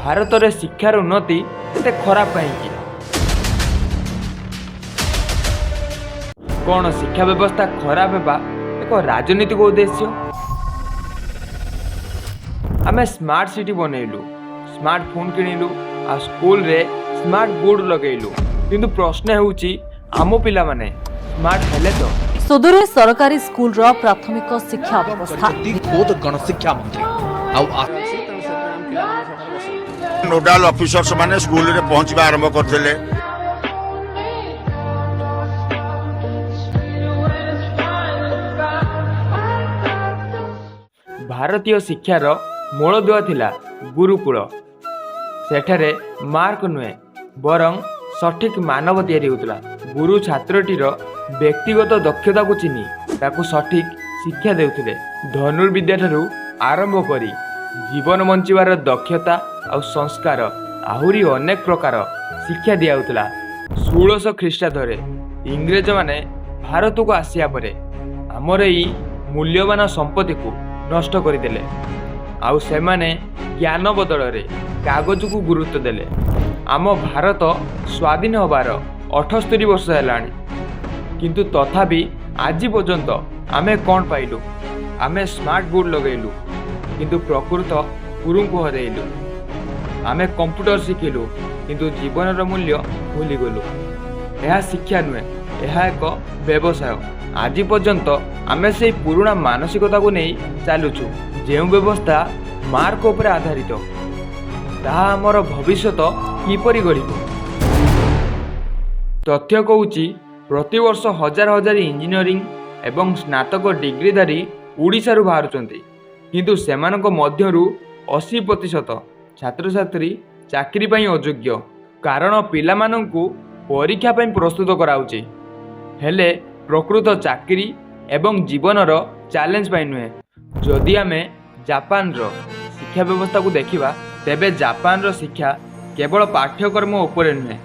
भारत में शिक्षार उन्नति एते खराब कहीं कौन शिक्षा व्यवस्था खराब होगा एक राजनीतिक उद्देश्य। आम स्मार्ट सिटी बनइलु, स्मार्टफोन किणिलु आ स्कूल रे स्मार्ट बोर्ड लगेलु, किंतु प्रश्न होउची आम पिला माने स्मार्ट हेले तो। सुदूर सरकारी स्कूल रो प्राथमिक शिक्षा व्यवस्था खुद गणशिक्षा मंत्री नोडाल ऑफिसर्स माने स्कूल रे पहुंचबा आरंभ करथिले। भारतीय शिक्षार मूलदुआ थिला गुरुकुल। सेठारे मार्क नुहे बरं सठिक मानव तैयारी होतला। गुरु छात्रटीर व्यक्तिगत दक्षता को चिन्हि ताकू सठिक शिक्षा देउथिले। धनुर्विद्या ठारू आरंभ करी जीवन बंचिबार दक्षता और संस्कार आहुरी अनेक प्रकार शिक्षा दियाउतला। 1600 ख्रीष्टाब्द इंग्रेज माने भारत को आसिया परे आमर एई मूल्यवान संपत्ति को नष्ट करदेले। आउ सेमाने ज्ञान बदल रे कागज को गुरुत्व देले। आम भारत स्वाधीन होबार 78 वर्ष हेलाणी, किंतु तथापि आज पर्यंत आमे कौन पाइलु? आमे स्मार्ट बोर्ड लगेलु, किंतु प्रकृत गुरु को हरेलु। आमे कंप्यूटर शिखिलु, किंतु जीवन मूल्य भूलीगलु। यह शिक्षा नुहे, यह एक व्यवसाय। आज पर्यंत आमे से पुराना मानसिकता को नहीं चलुछु, जो व्यवस्था मार्क उपर आधारित ताहा आमर भविष्यत किपरि गढ़िब। तथ्य कहूची प्रतिवर्ष हजार हजार इंजीनियरिंग एवं स्नातक डिग्रीधारी ओडिशारू बाहरुचंती, किंतु सेमानक मध्यरु 80% छात्र छात्री चाकरी पई अयोग्य। कारण पिलामानंकु परीक्षा पई प्रस्तुत कराउची, हेले प्रकृत चाकरी एवं जीवनर चैलेंज पाई नुहे। जदि आमे जापान रो शिक्षा व्यवस्था को देखिबा, तेबे जापान रो शिक्षा केवल पाठ्यक्रम उपरे नुहे,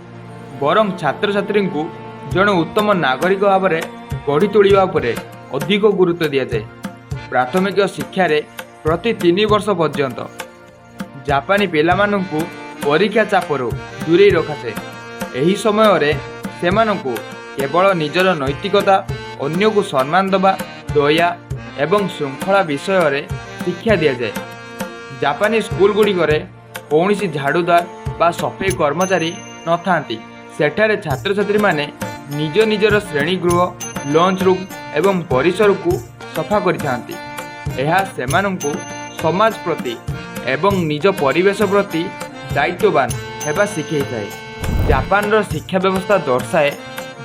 बरं छात्र छात्री को जड़े उत्तम नागरिक भाव में गढ़ी तोड़ा उपरे अधिक गुरुत्व दिया जाए। प्राथमिक शिक्षा रे प्रति 3 वर्ष पर्यंत जापानी पिलामानंकु परीक्षा चापरू दूरे रखासे। एही समय रे सेमानंकु केवल निजर नैतिकता, अन्य को सम्मान दबा, दया एवं श्रृंखला विषय रे शिक्षा दिया जाए। जापानी स्कूल गुड़ी कौन झाड़ूदार बा सफाई कर्मचारी न थांती। सेठारे छात्र छात्री माने निज निजर श्रेणी गृह, लंच रूम एवं परिसर को सफा करिथांती। यह सेमानंकु समाज प्रति एवं निज परिवेश प्रति दायित्ववान हेबा शिखै थाए। जापान रो शिक्षा व्यवस्था दर्शाए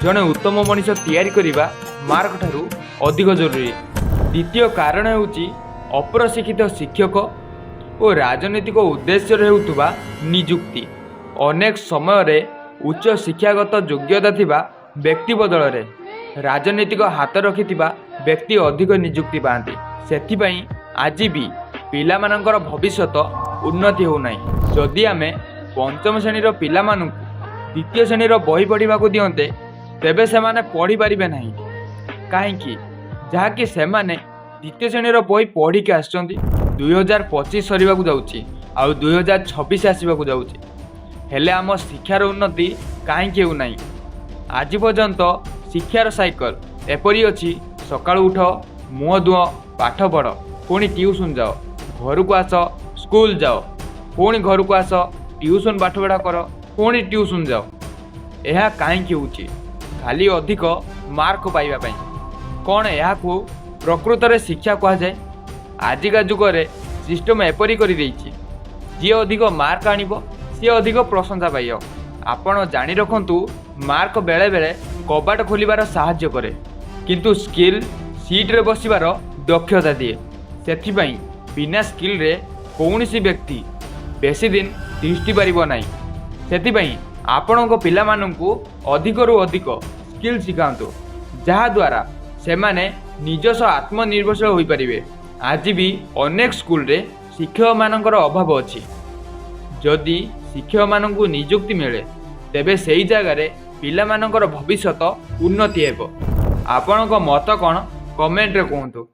जड़े उत्तम मनीष तैयारी करिबा मार्क ठारू अधिक जरूरी। द्वितीय कारण हेउची अप्रशिक्षित शिक्षक और राजनीतिक उद्देश्य हेउतबा नियुक्ति। अनेक समय रे उच्च शिक्षागत योग्यता थिबा व्यक्ति बदल रे राजनीतिक हाथ रखिथिबा व्यक्ति अधिक नियुक्ति पाती। सेथिपई आज भी पिलामानंकर भविष्यत उन्नति हो नाही। जदि आमे पंचम श्रेणीर पिलामानंकु द्वितीय श्रेणीर बही पढ़िबाकू दियंते, तेबे सेमाने पढ़ी पारिबे नाही। काहेकि जहाँकि सेमाने द्वितीय श्रेणीर बही पढ़िके आसचंती। 2025 सरीबाकू जाउची आउ 2026 आसीबाकू जाउची, हेले आम शिक्षार उन्नति काहेकि हो नाही। आज पर्यंत शिक्षार साइकल एपरी अछि, सकाळु उठ, मुह धुओ, पाठ पढ़, पुणी ट्यूशन जाओ, घर को आस, स्कूल जाओ, पुणी घर को आस, ट्यूशन पाठ पढ़ा कर, पुणी ट्यूशन जाओ। यह काहेकि होउची? खाली अधिक मार्क पाइबा पई। कौन यहाकू प्रकृत रे शिक्षा कहा जाए? आजिका जुगरे सिस्टम एपरी करि देइछि, जी अधिक मार्क आनिबो सी अधिक प्रशंसा पाइयो। आपण जानि रखंतु, मार्क बेले बेले कबाट खोलिबार साहाय्य करे, किंतु स्किल सीट रे बसिबार दक्षता दिए। सेथिपई बिना स्किल रे कौनसी व्यक्ति बेसी दिन तिष्ठि पारिबो नाही। सेथिपई आपणको पिलामानंकु अधिकरु अधिक स्किल शिखांतु, जहा द्वारा सेमाने निजस्व आत्मनिर्भरशील होई परिबे। आज भी अनेक स्कूल रे शिक्षक मानकर अभाव अछि। जदि शिक्षक मानंकु नियुक्ति मिले, तेबे सेही जगार पिलामानकर भविष्यत उन्नति हेबो। आपणको मत कौन? कमेंट रे कहंतु।